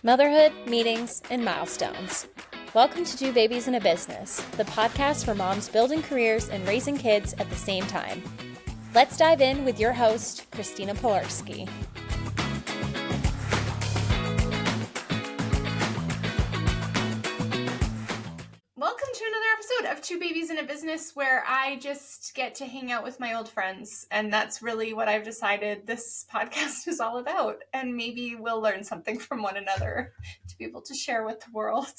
Motherhood, meetings, and milestones. Welcome to Two Babies in a Business, the podcast for moms building careers and raising kids at the same time. Let's dive in with your host, Christina Polarski. Welcome to another episode of Two Babies in a Business, where I just get to hang out with my old friends. And that's really what I've decided this podcast is all about. And maybe we'll learn something from one another to be able to share with the world.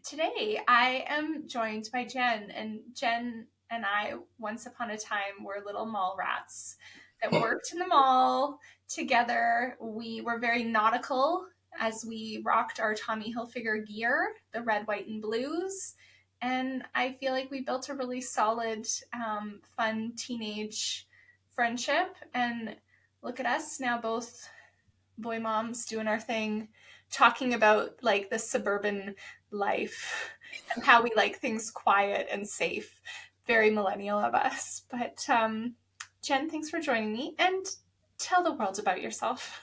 Today, I am joined by Jenn. And Jenn and I, once upon a time, were little mall rats that worked in the mall together. We were very nautical as we rocked our Tommy Hilfiger gear, the red, white, and blues. And I feel like we built a really solid, fun teenage friendship. And look at us now, both boy moms doing our thing, talking about like the suburban life and how we like things quiet and safe. Very millennial of us. But Jenn, thanks for joining me, and tell the world about yourself.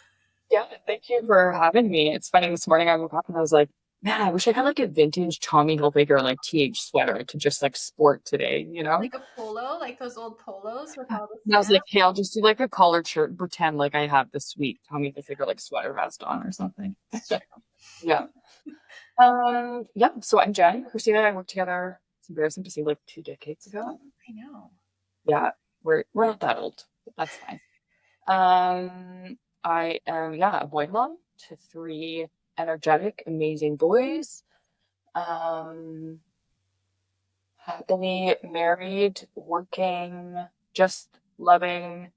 Yeah, thank you for having me. It's funny, this morning I woke up and I was like, man, I wish I had like a vintage Tommy Hilfiger like TH sweater to just like sport today, you know? Like a polo, like those old polos with all the And I was like, snaps. hey, I'll just do like a collared shirt and pretend like I have the sweet Tommy Hilfiger like sweater vest on or something. Yeah. Yeah, so I'm Jenn. Christina and I worked together, it's embarrassing to say, like 2 decades ago. I know. Yeah, we're not that old, but that's fine. I am, a boy mom to 3 energetic, amazing boys. Happily married, working, just loving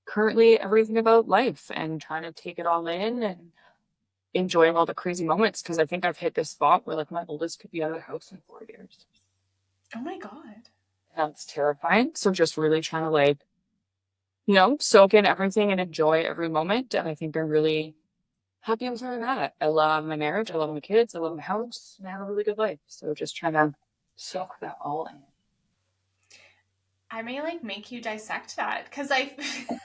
currently everything about life and trying to take it all in and enjoying all the crazy moments, because I think I've hit this spot where like my oldest could be out of the house in 4 years. Oh my God. That's terrifying. So just really trying to like, soak in everything and enjoy every moment. And I think I'm really happy with where I'm at. I love my marriage. I love my kids. I love my house. And I have a really good life. So just trying to soak that all in. I may like make you dissect that, because I feel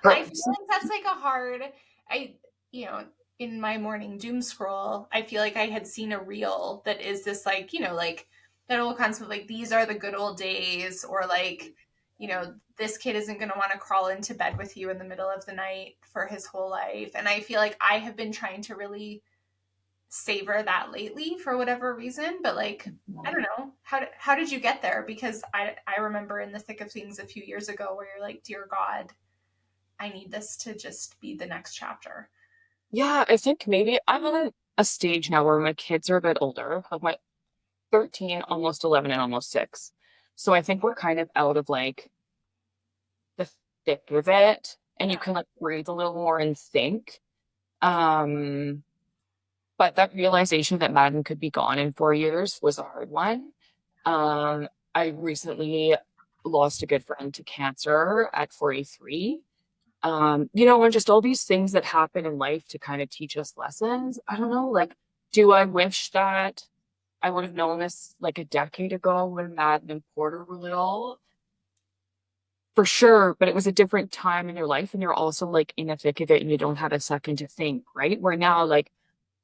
But like that's like a hard, I, you know, in my morning doom scroll, I feel like I had seen a reel that is this like, like that old concept of like, these are the good old days, or like, this kid isn't going to want to crawl into bed with you in the middle of the night for his whole life. And I feel like I have been trying to really savor that lately for whatever reason, but like, I don't know, how did you get there? Because I remember in the thick of things a few years ago where you're like, dear God, I need this to just be the next chapter. yeah, I think maybe I'm at a stage now where my kids are a bit older, like my 13, almost 11, and almost 6. So I think we're kind of out of like the thick of it, and you can like breathe a little more and think. Um, but that realization that Madden could be gone in 4 years was a hard one. I recently lost a good friend to cancer at 43. And just all these things that happen in life to kind of teach us lessons. I don't know, like, do I wish that I would have known this like a decade ago when Madden and Porter were little? For sure, but it was a different time in your life, and you're also like in the thick of it and you don't have a second to think, right? Where now, like,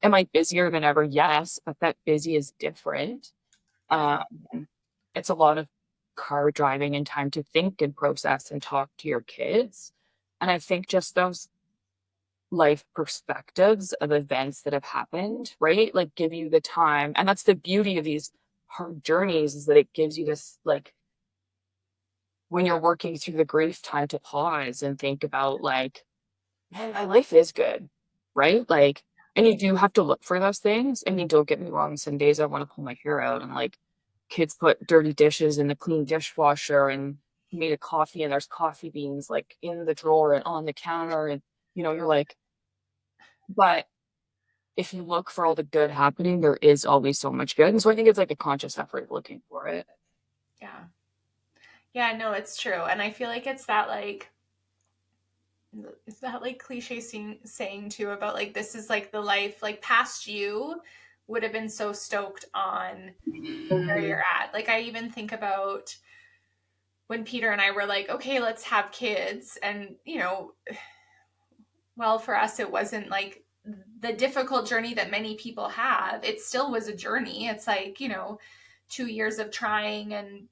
am I busier than ever? Yes, but that busy is different. Um, it's a lot of car driving and time to think and process and talk to your kids. And I think just those life perspectives of events that have happened, right? Like give you the time. And that's the beauty of these hard journeys, is that it gives you this, like, when you're working through the grief, time to pause and think about like, man, my life is good, right? Like, and you do have to look for those things. I mean, don't get me wrong. Some days I want to pull my hair out and like kids put dirty dishes in the clean dishwasher and made a coffee and there's coffee beans like in the drawer and on the counter. And, you're like, but if you look for all the good happening, there is always so much good. And so I think it's like a conscious effort looking for it. Yeah. Yeah, no, it's true. And I feel like it's that cliche saying too about like, this is like the life, like past you would have been so stoked on where you're at. Like I even think about when Peter and I were like, okay, let's have kids. And, well, for us, it wasn't like the difficult journey that many people have, it still was a journey. It's like, 2 years of trying and,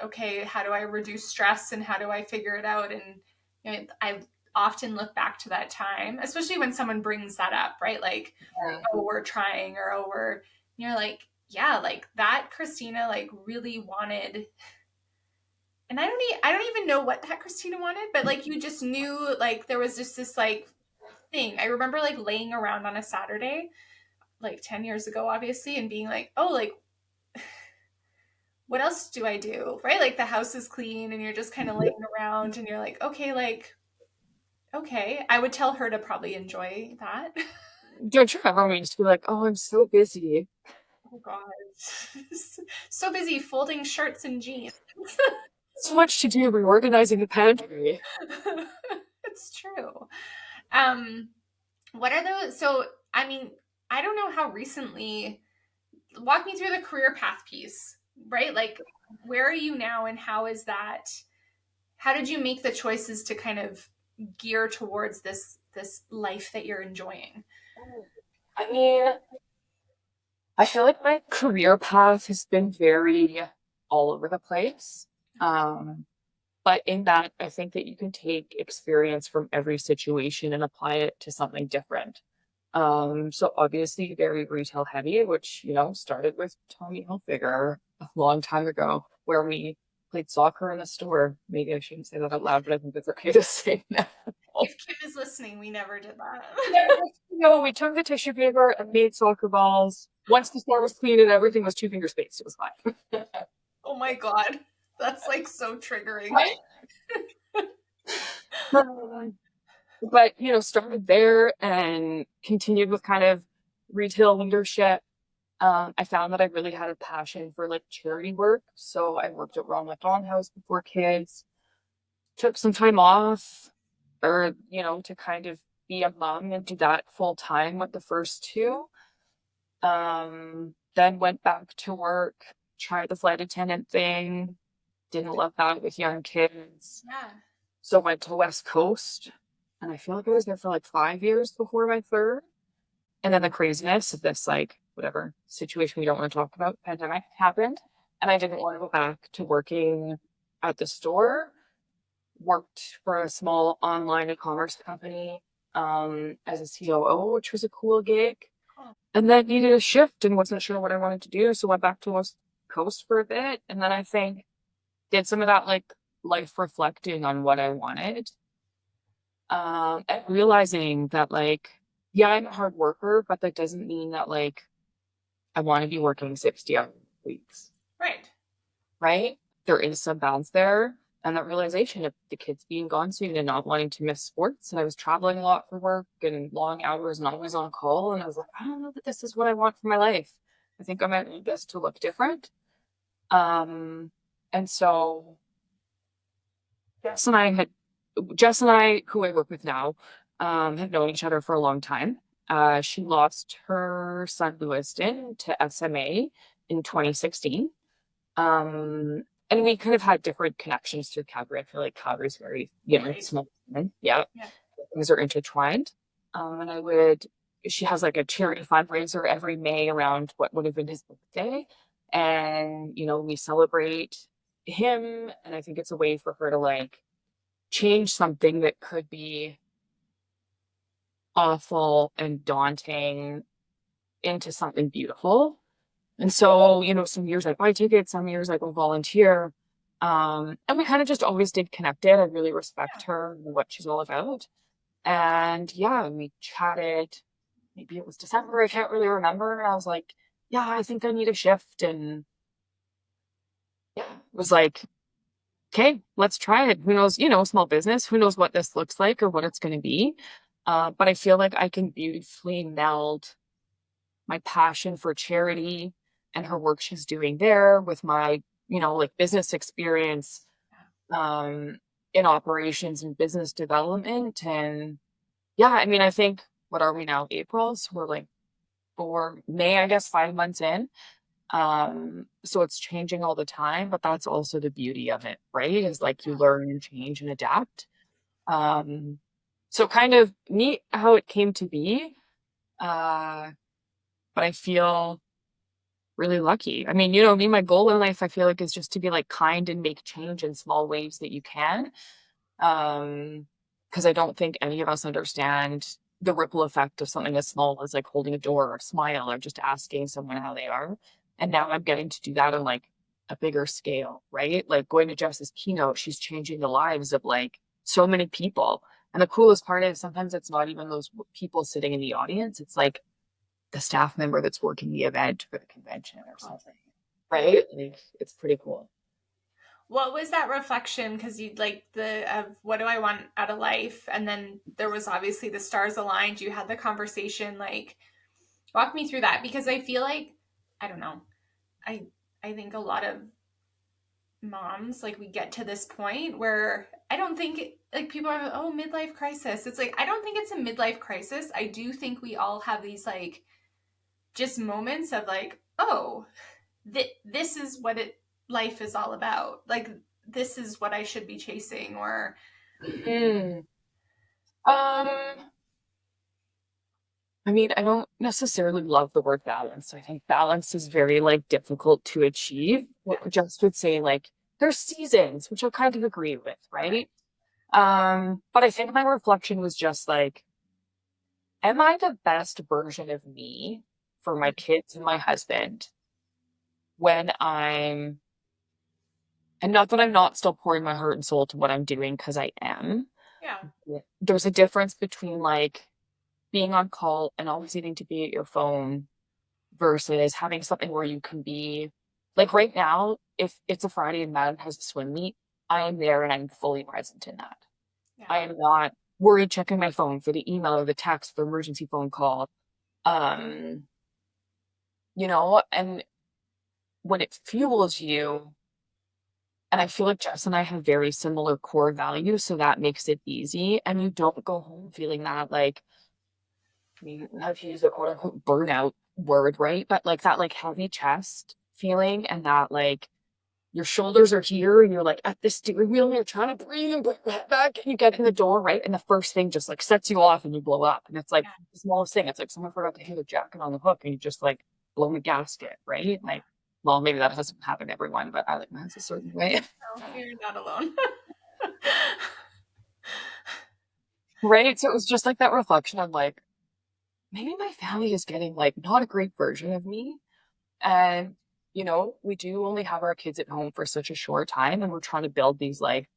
okay, how do I reduce stress and how do I figure it out? And I often look back to that time, especially when someone brings that up, right? Like, oh, we're trying, or oh, you're like, yeah, like that Christina like really wanted, and I don't even know what that Christina wanted, but like you just knew like there was just this like thing. I remember like laying around on a Saturday, like 10 years ago, obviously, and being like, oh, like, what else do I do? Right? Like the house is clean and you're just kind of laying around and you're like, okay, like, okay. I would tell her to probably enjoy that. Don't you ever used to be like, oh, I'm so busy. Oh, God. So busy folding shirts and jeans. So much to do reorganizing the pantry. It's true. What are those? So, I mean, I don't know how recently, walk me through the career path piece, right? Like, where are you now and how is that? How did you make the choices to kind of gear towards this life that you're enjoying? I mean, I feel like my career path has been very all over the place. But in that, I think that you can take experience from every situation and apply it to something different. So obviously very retail heavy, which, started with Tommy Hilfiger a long time ago, where we played soccer in the store. Maybe I shouldn't say that out loud, but I think it's okay to say now. If Kim is listening, we never did that. No, we took the tissue paper and made soccer balls. Once the floor was clean and everything was 2 finger spaced, it was fine. Oh my God. That's like so triggering. But, started there and continued with kind of retail leadership. I found that I really had a passion for like charity work. So I worked at Ronald McDonald House before kids, took some time off or, to kind of be a mom and do that full time with the first two. Then went back to work, tried the flight attendant thing, didn't love that with young kids. Yeah. So went to West Coast and I feel like I was there for like 5 years before my third. And then the craziness of this, like, whatever situation we don't want to talk about, pandemic happened. And I didn't want to go back to working at the store. Worked for a small online e-commerce company as a COO, which was a cool gig. And then needed a shift and wasn't sure what I wanted to do. So went back to West Coast for a bit. And then I think did some of that like life reflecting on what I wanted. And realizing that like, yeah, I'm a hard worker, but that doesn't mean that like I want to be working 60-hour weeks. Right. Right? There is some balance there. And that realization of the kids being gone soon and not wanting to miss sports. And I was traveling a lot for work and long hours and always on call. And I was like, I don't know that this is what I want for my life. I think I might need this to look different. And so Jess and I, who I work with now, have known each other for a long time. She lost her son Lewiston to SMA in 2016. And we kind of had different connections through Calgary. I feel like Calgary's very, small. Yeah. Things are intertwined. And she has like a charity fundraiser every May around what would have been his birthday. And, we celebrate him. And I think it's a way for her to like change something that could be awful and daunting into something beautiful. And so, some years I buy tickets, some years I go volunteer. And we kind of just always stayed connected. I really respect her and what she's all about. And yeah, we chatted. Maybe it was December, I can't really remember. And I was like, yeah, I think I need a shift. And yeah, it was like, okay, let's try it. Who knows, small business, who knows what this looks like or what it's going to be. But I feel like I can beautifully meld my passion for charity and her work she's doing there with my, like business experience in operations and business development. And yeah, I mean, I think, what are we now? April? So we're like May, I guess, 5 months in. So it's changing all the time, but that's also the beauty of it, right? Is like you learn and change and adapt. So kind of neat how it came to be. But I feel really lucky. I mean, you know, me, my goal in life, I feel like is just to be like kind and make change in small ways that you can. Because I don't think any of us understand the ripple effect of something as small as like holding a door or a smile or just asking someone how they are. And now I'm getting to do that on like a bigger scale, right? Like going to Jess's keynote, she's changing the lives of like so many people. And the coolest part is sometimes it's not even those people sitting in the audience. It's like the staff member that's working the event for the convention or something, right? Like, it's pretty cool. What was that reflection? Because you like the of what do I want out of life, and then there was obviously the stars aligned. You had the conversation. Like, walk me through that because I feel like I don't know. I I think a lot of moms like we get to this point where I don't think like people are oh midlife crisis. It's like I don't think it's a midlife crisis. I do think we all have these like just moments of like oh this is what it life is all about. Like this is what I should be chasing or Mm. Um, I mean, I don't necessarily love the word balance. I think balance is very like difficult to achieve. What Jess would say, like, there's seasons, which I kind of agree with, right? But I think my reflection was just like, am I the best version of me for my kids and my husband when I'm, and not that I'm not still pouring my heart and soul to what I'm doing, because I am. yeah. There's a difference between like being on call and always needing to be at your phone versus having something where you can be like right now, if it's a Friday and Madden has a swim meet, I am there and I'm fully present in that. Yeah. I am not worried checking my phone for the email or the text, the emergency phone call. Um, and when it fuels you, and I feel like Jess and I have very similar core values, so that makes it easy. And you don't go home feeling that like, I mean, have to use the quote unquote burnout word, right? But like that like heavy chest feeling and that like your shoulders are here and you're like at the steering wheel and you're trying to breathe and put your head back and you get in the door, right? And the first thing just like sets you off and you blow up. And it's like the smallest thing. It's like someone forgot to hang their jacket on the hook and you just like blown a gasket, right? Like, well, maybe that doesn't happen to everyone, but I like mine's a certain way. No, you're not alone. Right. So it was just like that reflection of like, maybe my family is getting like not a great version of me. And, we do only have our kids at home for such a short time and we're trying to build these like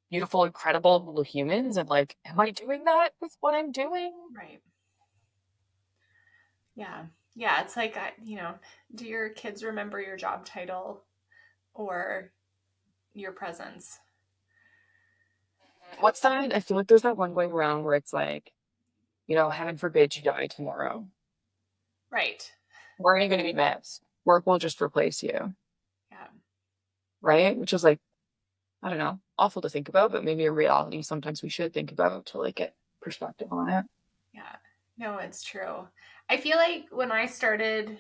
beautiful, incredible little humans. And like, am I doing that with what I'm doing? Right. Yeah. Yeah. It's like, do your kids remember your job title or your presence? What's that? I feel like there's that one going around where it's like, heaven forbid you die tomorrow. Right. Where are you going to be missed? Work will just replace you. Yeah. Right? Which is like, I don't know, awful to think about, but maybe a reality sometimes we should think about to like get perspective on it. Yeah. No, it's true. I feel like when I started,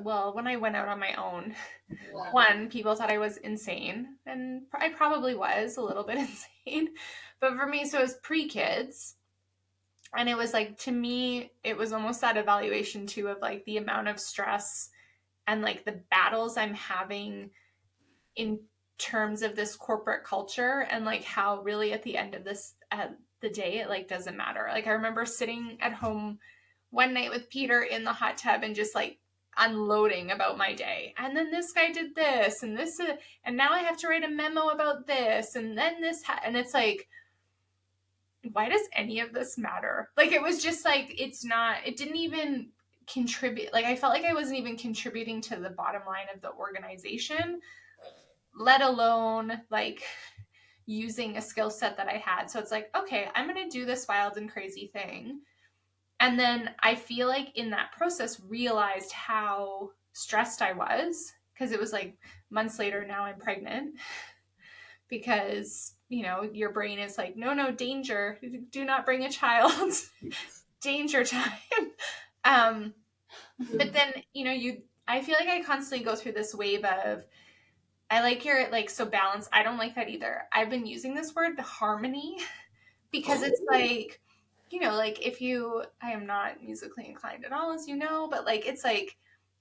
well, when I went out on my own, one, people thought I was insane, and I probably was a little bit insane. But for me, so it was pre-kids. And it was like, to me, it was almost that evaluation too of like the amount of stress and like the battles I'm having in terms of this corporate culture and like how really at the end of this the day it like doesn't matter. Like I remember sitting at home one night with Peter in the hot tub and just like unloading about my day, and then this guy did this and this and now I have to write a memo about this and then and it's like, why does any of this matter? Like it was just like, it didn't even contribute. Like I felt like I wasn't even contributing to the bottom line of the organization, let alone like using a skill set that I had. So it's like, okay, I'm going to do this wild and crazy thing. And then I feel like in that process realized how stressed I was, because it was like months later, now I'm pregnant, because your brain is like, no, danger, do not bring a child. Danger time. But then I feel like I constantly go through this wave of, I like your like, so balance. I don't like that either. I've been using this word harmony because it's like you know, like I am not musically inclined at all, as you know, but like, it's like,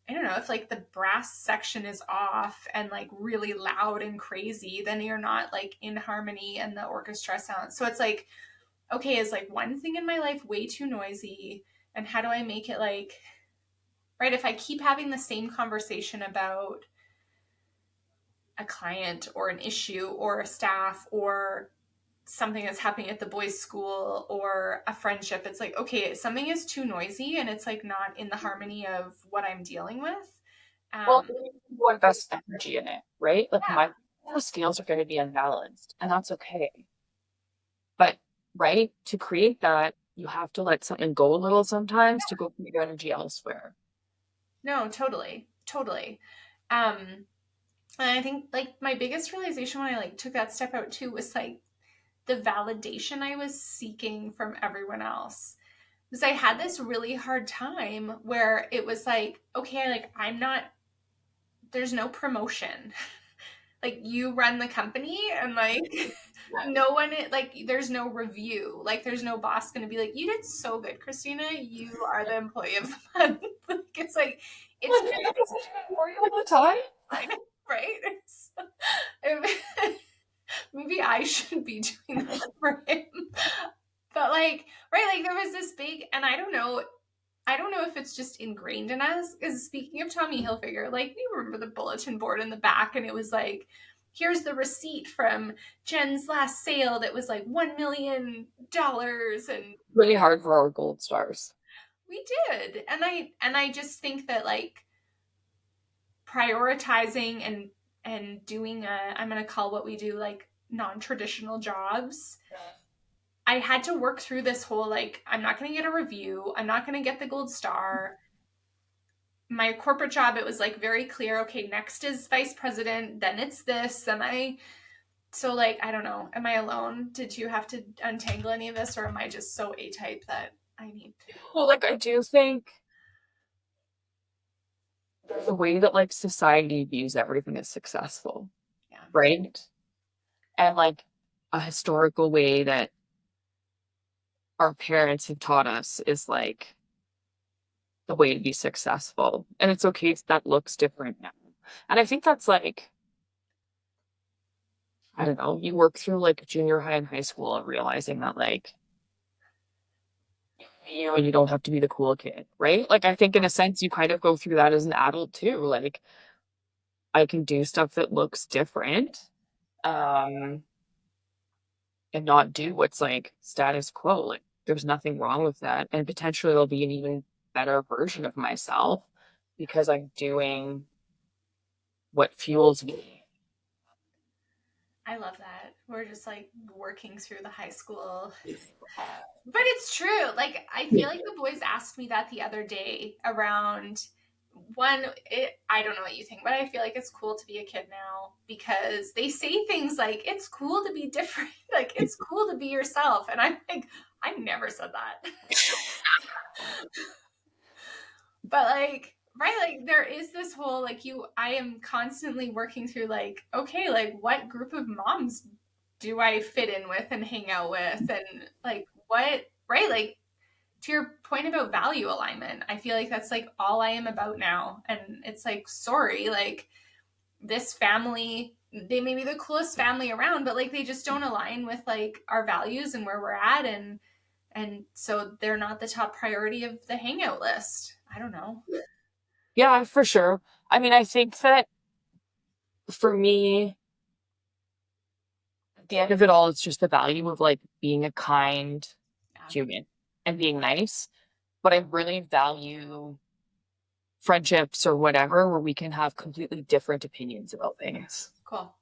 I don't know, if like the brass section is off and like really loud and crazy, then you're not like in harmony and the orchestra sounds. So it's like, okay, is like one thing in my life way too noisy? And how do I make it like, right? If I keep having the same conversation about a client or an issue or a staff or something that's happening at the boys' school or a friendship, it's like, okay, something is too noisy and it's like not in the harmony of what I'm dealing with. Well, you invest energy in it, right? Like Yeah. my scales are going to be unbalanced, and that's okay. But right, to create that, you have to let something go a little sometimes to go put your energy elsewhere. No, totally. Totally. Um, and I think like my biggest realization when I like took that step out too was like the validation I was seeking from everyone else. Because I had this really hard time where it was like, okay, like I'm not, there's no promotion. Like you run the company and like no one, like there's no review. Like there's no boss going to be like, you did so good, Christina. You are the employee of the month. Like it's like, it's Like, that doesn't for you all the time. right. Maybe I should be doing that for him. But like, right, like there was this big, and I don't know if it's just ingrained in us. Because speaking of Tommy Hilfiger, like we remember the bulletin board in the back, and it was like, here's the receipt from Jen's last sale that was like $1 million, and Really hard for our gold stars. we did. And I just think that like prioritizing and doing I'm gonna call what we do like non-traditional jobs. I had to work through this whole like, I'm not going to get a review. I'm not going to get the gold star. My corporate job, it was like very clear. Okay, next is vice president, then it's this. So like, I don't know. Am I alone? Did you have to untangle any of this, or am I just so A-type that I need to? Well, like I do think the way that like society views everything as successful, Yeah. right? And like a historical way that our parents have taught us is like the way to be successful. And it's okay if that looks different now. And I think that's like, I don't know, you work through like junior high and high school of realizing that like, you don't have to be the cool kid, right? Like I think in a sense you kind of go through that as an adult too. Like I can do stuff that looks different, um, and not do what's like status quo. Like there's nothing wrong with that. And potentially it'll be an even better version of myself because I'm doing what fuels me. I love that. We're just like working through the high school. But it's true. Like, I feel like the boys asked me that the other day around I don't know what you think, but I feel like it's cool to be a kid now because they say things like, it's cool to be different. Like, it's cool to be yourself. And I'm like, I never said that. But like, right, like there is this whole like I am constantly working through like, okay, like what group of moms do I fit in with and hang out with, and like what, right, like to your point about value alignment, I feel like that's like all I am about now. And it's like, sorry, like this family, they may be the coolest family around, but like they just don't align with like our values and where we're at, and so they're not the top priority of the hangout list. I don't know. Yeah, for sure. I mean, I think that for me, at the end of it all, it's just the value of like being a kind Yeah. human and being nice. But I really value friendships or whatever where we can have completely different opinions about things. Cool.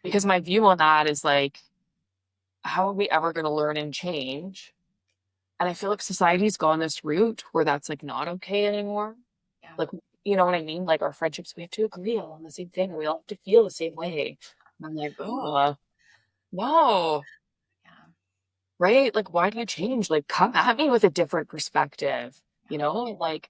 Because my view on that is like, how are we ever going to learn and change? And I feel like society's gone this route where that's like not okay anymore. Yeah. Like, you know what I mean? Like our friendships, we have to agree on the same thing. We all have to feel the same way. And I'm like, oh, no, Yeah. right? Like, why do you change? Like, come at me with a different perspective, you know? Like,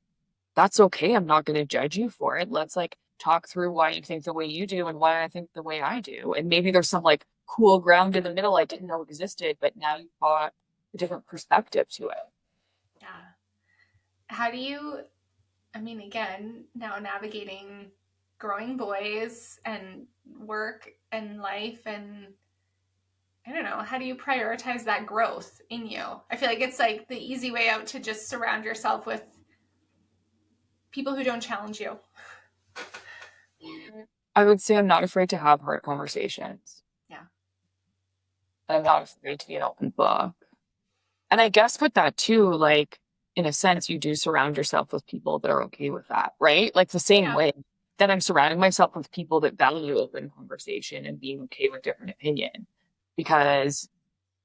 that's okay. I'm not going to judge you for it. Let's like talk through why you think the way you do and why I think the way I do. And maybe there's some like cool ground in the middle I didn't know existed, but now you've got a different perspective to it. Yeah. How do you, I mean, again, now navigating growing boys and work and life and I don't know, how do you prioritize that growth in you? I feel like it's like the easy way out to just surround yourself with people who don't challenge you. I would say I'm not afraid to have hard conversations. Yeah. I'm not afraid to be an open book. And I guess with that too, like, in a sense, you do surround yourself with people that are okay with that, right? Like the same way that I'm surrounding myself with people that value open conversation and being okay with different opinion. Because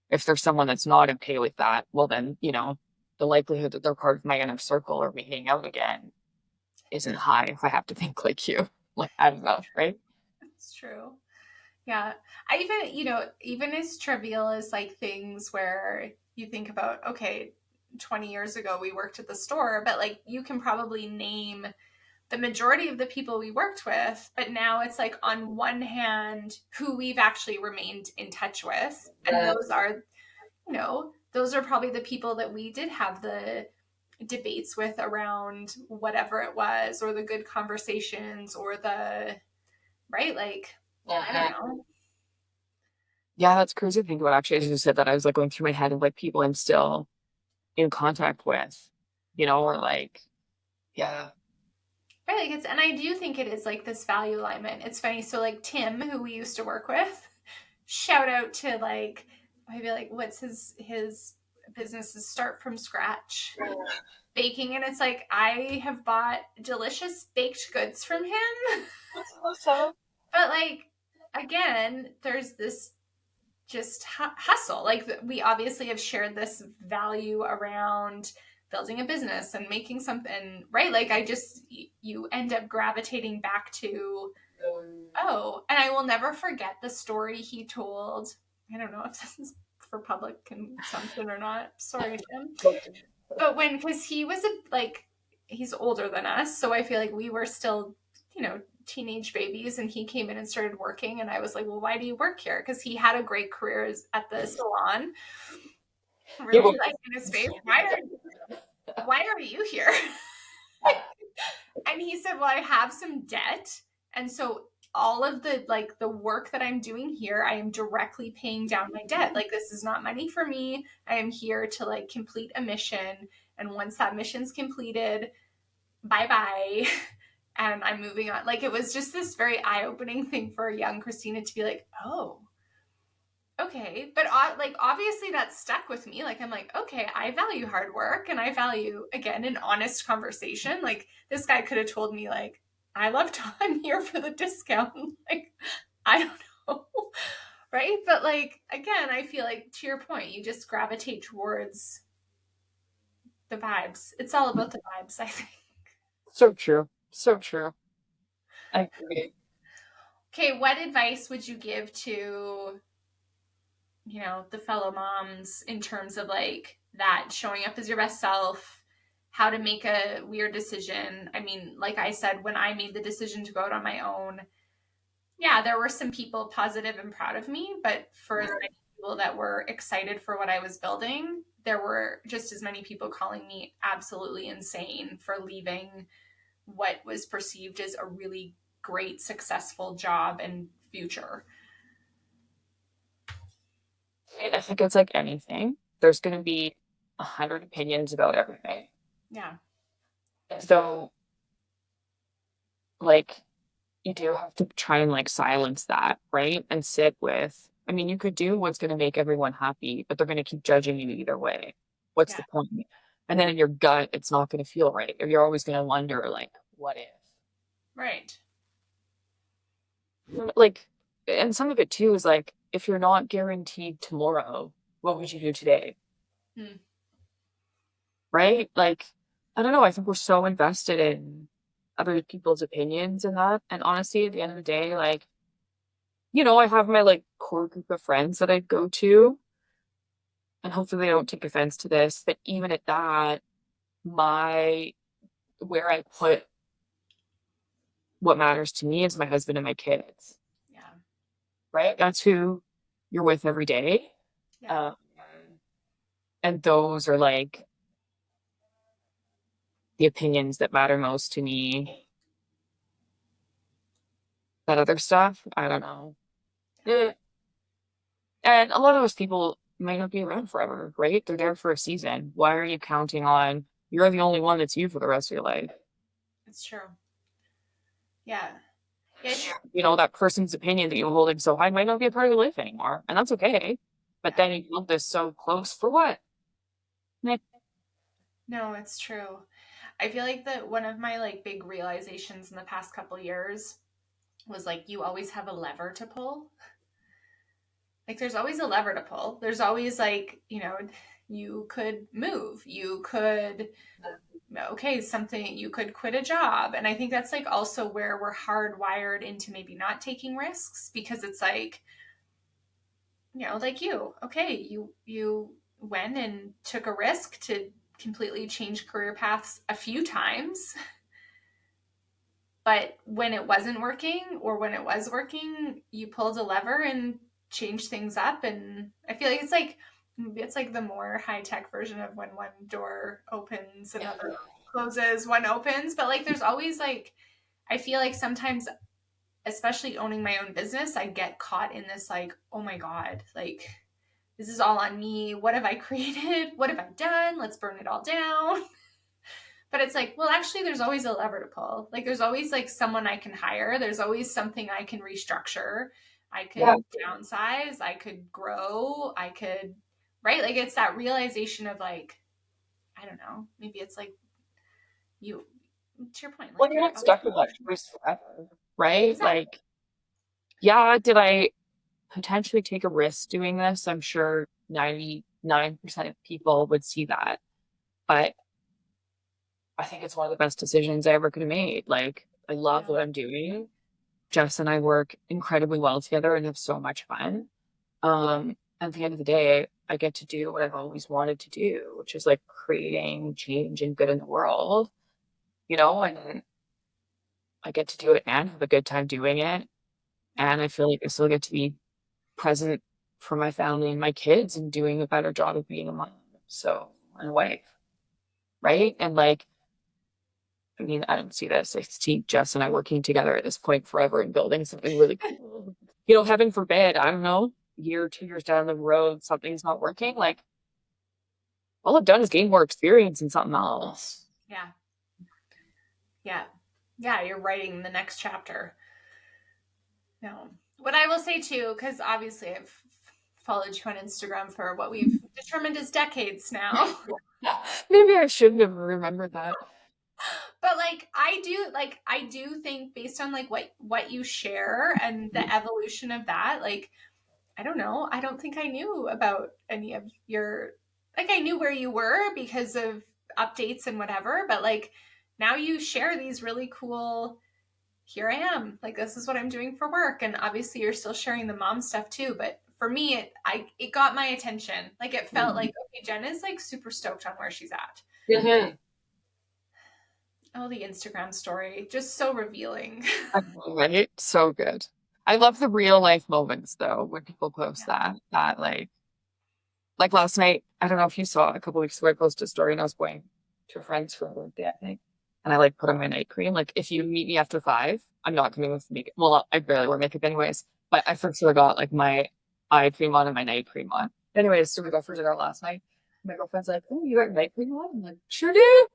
if there's someone that's not okay with that, well then, you know, the likelihood that they're part of my inner circle or we hang out again isn't high if I have to think like you. Like, I don't know, right? It's true. Yeah. I even, you know, even as trivial as like things where you think about, okay, 20 years ago we worked at the store, but like you can probably name the majority of the people we worked with, but now it's like on one hand who we've actually remained in touch with. And those are, you know, those are probably the people that we did have the debates with around whatever it was, or the good conversations, or the, right? Like, I don't know. Yeah, that's crazy to think about. Actually, as you said that, I was like going through my head of like people I'm still in contact with, you know, or like, yeah. Right, like it's, and I do think it is like this value alignment. It's funny. So like Tim, who we used to work with, shout out to like, maybe like what's his business is Start from Scratch baking, and it's like I have bought delicious baked goods from him. That's awesome. But like again, there's this just hustle. Like we obviously have shared this value around building a business and making something, right? Like I just, you end up gravitating back to, oh, and I will never forget the story he told. I don't know if this is for public consumption or not. Sorry, Tim. But when, because he was like, he's older than us. So I feel like we were still, you know, teenage babies, and he came in and started working. And I was like, well, why do you work here? Because he had a great career at the salon. Really like in his face, why are you here? And he said, well, I have some debt. And so all of the like the work that I'm doing here, I am directly paying down my debt. Like this is not money for me. I am here to like complete a mission. And once that mission's completed, bye-bye. And I'm moving on. Like it was just this very eye-opening thing for a young Christina to be like, oh, okay. But like obviously that stuck with me. Like I'm like, okay, I value hard work, and I value, again, an honest conversation. Like this guy could have told me like, I love I'm here for the discount. Like I don't know. Right? But like again, I feel like to your point, you just gravitate towards the vibes. It's all about the vibes, I think. So true. So true. I agree. Okay, what advice would you give to, you know, the fellow moms in terms of like that showing up as your best self, how to make a weird decision? I mean, like I said, when I made the decision to go out on my own, yeah, there were some people positive and proud of me, but for as many people that were excited for what I was building, there were just as many people calling me absolutely insane for leaving what was perceived as a really great, successful job and future. I think it's like anything. There's going to be 100 opinions about everything. Yeah. So, like, you do have to try and like silence that, right? And sit with, I mean, you could do what's going to make everyone happy, but they're going to keep judging you either way. What's the point? And then in your gut, it's not going to feel right. Or you're always going to wonder, like, what if? Right. Like, and some of it too is like, if you're not guaranteed tomorrow, what would you do today? Right? Like, I don't know. I think we're so invested in other people's opinions and that. And honestly, at the end of the day, like, you know, I have my like core group of friends that I go to, and hopefully they don't take offense to this. But even at that, where I put what matters to me is my husband and my kids. Yeah. Right? That's who you're with every day. Yeah. And those are like the opinions that matter most to me. That other stuff, I don't know. Eh. And a lot of those people might not be around forever, right? They're there for a season. Why are you counting on you're the only one that's you for the rest of your life? It's true. Yeah. Yeah. You know, that person's opinion that you're holding so high might not be a part of your life anymore. And that's okay. But then you hold this so close for what? No, it's true. I feel like that one of my like big realizations in the past couple years was like you always have a lever to pull. Like there's always a lever to pull. There's always like, you know, you could move. You could something you could quit a job. And I think that's like also where we're hardwired into maybe not taking risks because it's like, you know, like you went and took a risk to completely change career paths a few times. But when it wasn't working or when it was working, you pulled a lever and changed things up. And I feel like it's like the more high-tech version of when one door opens, another closes, one opens. But like there's always like, I feel like sometimes, especially owning my own business, I get caught in this like, oh my God, like this is all on me. What have I created? What have I done? Let's burn it all down. But it's like, well, actually, there's always a lever to pull. Like, there's always like someone I can hire. There's always something I can restructure. I could downsize. I could grow. I could, right? Like, it's that realization of like, I don't know. Maybe it's like you, to your point. Like, Well, you're not stuck with that choice forever, right? Exactly. Like, yeah, did I potentially take a risk doing this? I'm sure 99% of people would see that. But I think it's one of the best decisions I ever could have made. Like, I love what I'm doing. Jess and I work incredibly well together and have so much fun. At the end of the day, I get to do what I've always wanted to do, which is like creating change and good in the world, you know, and I get to do it and have a good time doing it. And I feel like I still get to be present for my family and my kids and doing a better job of being a mom. So, and a wife. Right. And like, I mean, I don't see this. I see Jess and I working together at this point forever and building something really cool. You know, heaven forbid, I don't know, a year, 2 years down the road, something's not working. Like, all I've done is gain more experience in something else. Yeah. Yeah. Yeah. You're writing the next chapter. No. What I will say too, because obviously I've followed you on Instagram for what we've determined as decades now. Maybe I shouldn't have remembered that. But like I do think based on like what you share and the evolution of that, like I don't know, I don't think I knew about any of your, like I knew where you were because of updates and whatever, but like now you share these really cool, here I am, like this is what I'm doing for work, and obviously you're still sharing the mom stuff too, but for me it got my attention. Like it felt like, okay, Jen is like super stoked on where she's at. Mm-hmm. Oh, the Instagram story, just so revealing. Right? So good. I love the real life moments though, when people post that like last night, I don't know if you saw a couple weeks ago, I posted a story and I was going to a friend's for a birthday, I think. And I like put on my night cream. Like if you meet me after 5, I'm not coming with makeup. Well, I barely wear makeup anyways, but I for sure got like my eye cream on and my night cream on. Anyways, so we go for dinner last night. My girlfriend's like, oh, you got your night cream on? I'm like, sure do.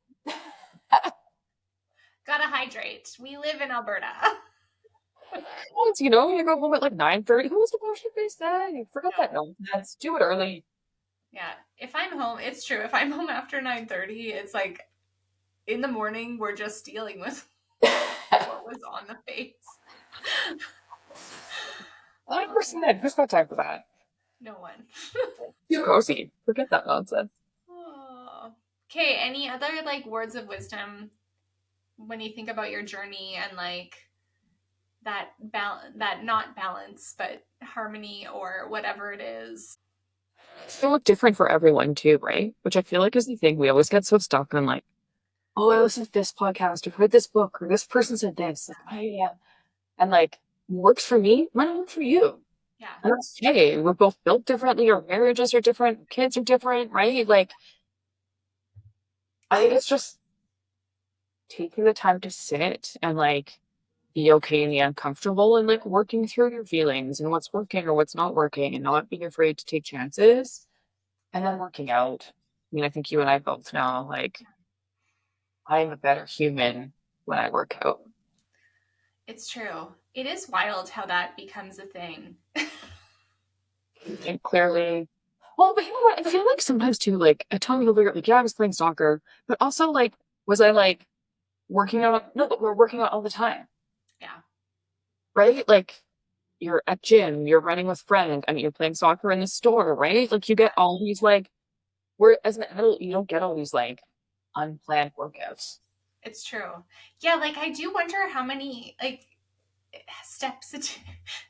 Gotta hydrate. We live in Alberta. Once, you know, you go home at like 9:30. Who was the wash your face then? Forget that nonsense. Do it early. Yeah. If I'm home, it's true. If I'm home after 9:30, it's like in the morning we're just dealing with what was on the face. 100%. Who's got time for that? No one. Too cozy. Forget that nonsense. Oh. Okay, any other like words of wisdom when you think about your journey and like that not balance but harmony or whatever it is? It's gonna look different for everyone too, right? Which I feel like is the thing. We always get so stuck on like, oh, I listened to this podcast or read this book or this person said this. Like, oh, yeah. And like, works for me, might not work for you. Yeah. And that's okay. We're both built differently. Our marriages are different. Kids are different, right? Like, I think it's just taking the time to sit and like be okay in the uncomfortable and like working through your feelings and what's working or what's not working and not being afraid to take chances and then working out. I mean, I think you and I both know like I'm a better human when I work out. It's true. It is wild how that becomes a thing. And clearly, well, but you know what? I feel like sometimes too, like at Tommy Hilfiger, like, yeah, I was playing soccer, but also like, was I like working out? No, but we're working out all the time, Yeah. right? Like, you're at gym, you're running with friends, I mean, you're playing soccer in the store, right? Like, you get all these like, where as an adult, you don't get all these like unplanned workouts. It's true. Yeah, like I do wonder how many like steps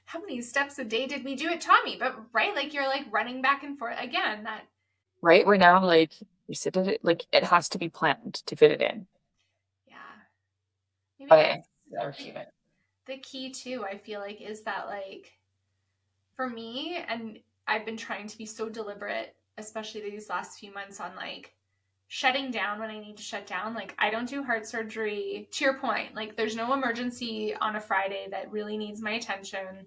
how many steps a day did we do at Tommy? But right, like you're like running back and forth again. That Right? We're now like, you sit at it, like, it has to be planned to fit it in. yeah, maybe But that's our human. the key too. I feel like is that like for me, and I've been trying to be so deliberate, especially these last few months on like shutting down when I need to shut down. Like I don't do heart surgery. To your point, like there's no emergency on a Friday that really needs my attention.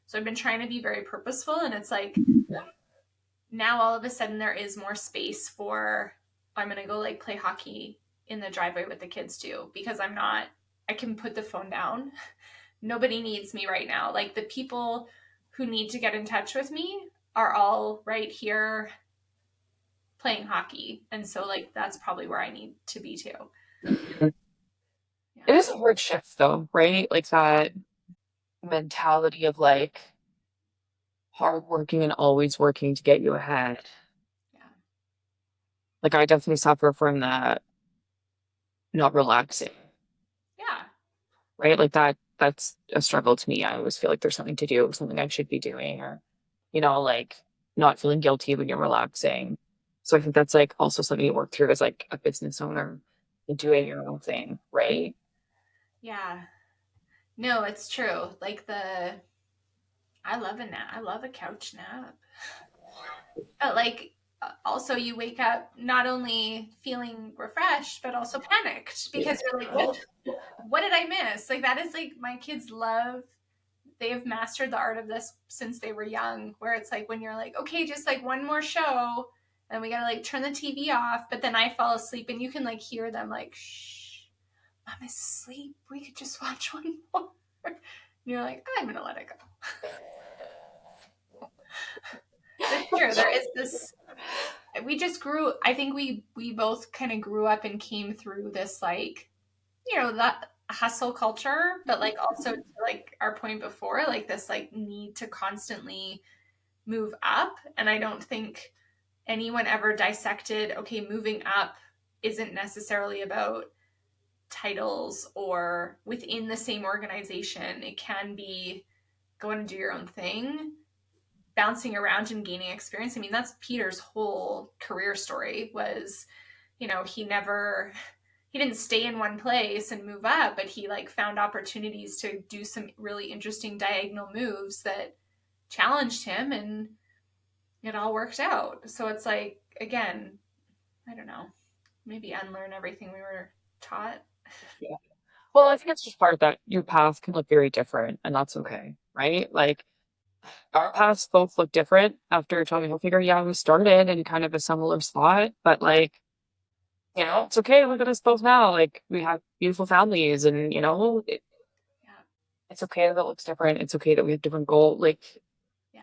So I've been trying to be very purposeful, and it's like now all of a sudden there is more space for I'm going to go like play hockey in the driveway with the kids too because I can put the phone down. Nobody needs me right now. Like the people who need to get in touch with me are all right here playing hockey. And so like that's probably where I need to be too. It Yeah. is a hard shift though, right? Like that mentality of like hard working and always working to get you ahead. Yeah. Like I definitely suffer from that not relaxing, Yeah. right? Like that's a struggle to me. I always feel like there's something to do, something I should be doing, or like not feeling guilty when you're relaxing. So I think that's like also something you work through as like a business owner and doing your own thing, right? Yeah. No, it's true. Like I love a nap. I love a couch nap. But like also you wake up not only feeling refreshed but also panicked because you're like what did I miss? Like that is like my kids love they have mastered the art of this since they were young where it's like when you're like okay just like one more show and we gotta like turn the TV off but then I fall asleep and you can like hear them like shh mom is asleep we could just watch one more and you're like I'm gonna let it go. It's true there is this we just grew I think we both kind of grew up and came through this like that hustle culture but like also to like our point before like this like need to constantly move up and I don't think anyone ever dissected okay moving up isn't necessarily about titles or within the same organization it can be going to do your own thing bouncing around and gaining experience. I mean, that's Peter's whole career story was, he didn't stay in one place and move up, but he like found opportunities to do some really interesting diagonal moves that challenged him and it all worked out. So it's like, again, I don't know, maybe unlearn everything we were taught. Yeah. Well, I think it's just part of that. Your path can look very different, and that's okay, right? Like our paths both look different after Tommy Hilfiger. Yeah, we started in kind of a similar spot, but like, it's okay. Look at us both now. Like we have beautiful families, and Yeah. it's okay that it looks different. It's okay that we have different goals. Like, Yeah.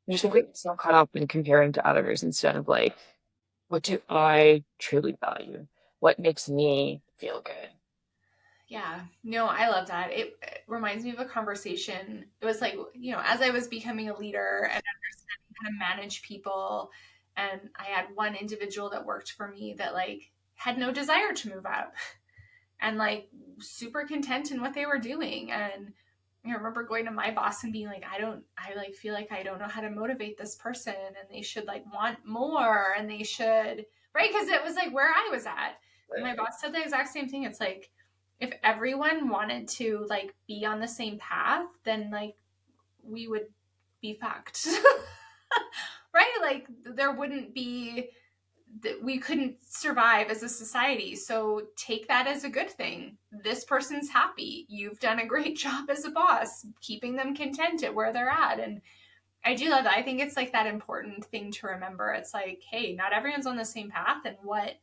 just think get so caught up in comparing to others instead of like, what do I truly value? What makes me feel good? Yeah, no, I love that. It reminds me of a conversation. It was like, as I was becoming a leader and understanding how to manage people, and I had one individual that worked for me that like had no desire to move up and like super content in what they were doing. And I remember going to my boss and being like, I like feel like I don't know how to motivate this person and they should like want more and they should, right? Because it was like where I was at. And my boss said the exact same thing. It's like, if everyone wanted to like be on the same path, then like we would be fucked. Right? Like there wouldn't be, we couldn't survive as a society. So take that as a good thing. This person's happy. You've done a great job as a boss, keeping them content at where they're at. And I do love that. I think it's like that important thing to remember. It's like, hey, not everyone's on the same path, and what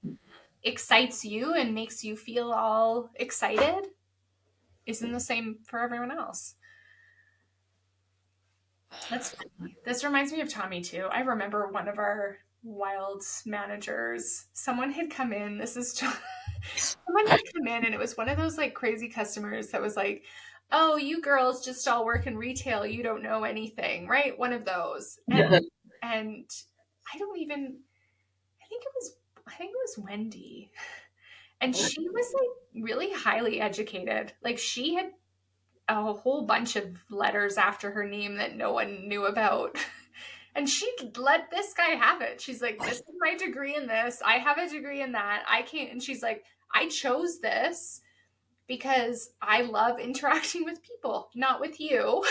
excites you and makes you feel all excited isn't the same for everyone else. That's funny. This reminds me of Tommy too. I remember one of our wild managers, someone had come in. Someone had come in, and it was one of those like crazy customers that was like, oh, you girls just all work in retail. You don't know anything, right? One of those. And I think it was Wendy. And she was like really highly educated. Like she had a whole bunch of letters after her name that no one knew about. And she let this guy have it. She's like, this is my degree in this. I have a degree in that. I can't. And she's like, I chose this because I love interacting with people, not with you.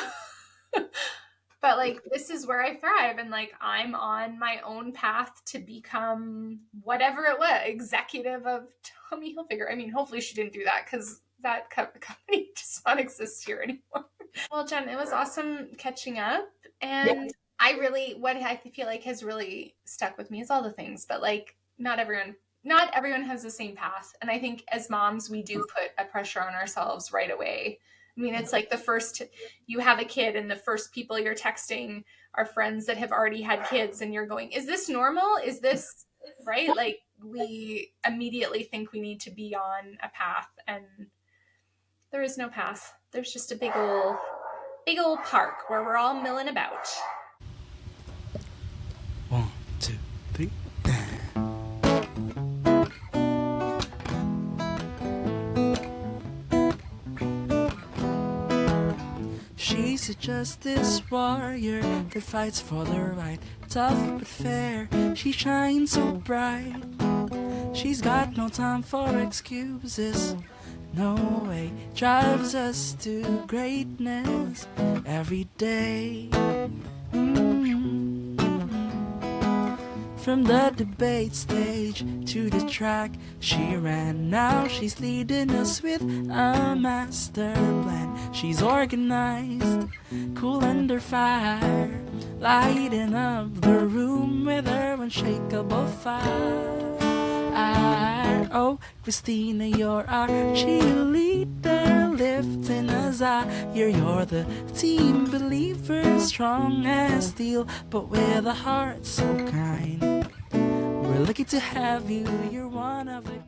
But like, this is where I thrive. And like, I'm on my own path to become whatever it was, executive of Tommy Hilfiger. I mean, hopefully she didn't do that because that company does not exist here anymore. Well, Jen, it was awesome catching up. And what I feel like has really stuck with me is all the things, but like, not everyone has the same path. And I think as moms, we do put a pressure on ourselves right away. I mean, it's like you have a kid and the first people you're texting are friends that have already had kids, and you're going, is this normal? Is this right? Like we immediately think we need to be on a path, and there is no path. There's just a big old park where we're all milling about. 1, 2, 3. She's a justice warrior that fights for the right, tough but fair. She shines so bright. She's got no time for excuses. No way, drives us to greatness every day. From the debate stage to the track she ran, now she's leading us with a master plan. She's organized, cool under fire, lighting up the room with her unshakable fire. Oh, Christina, you're our cheerleader, lifting us higher. You're the team believer, strong as steel, but with a heart so kind. We're lucky to have you, you're one of a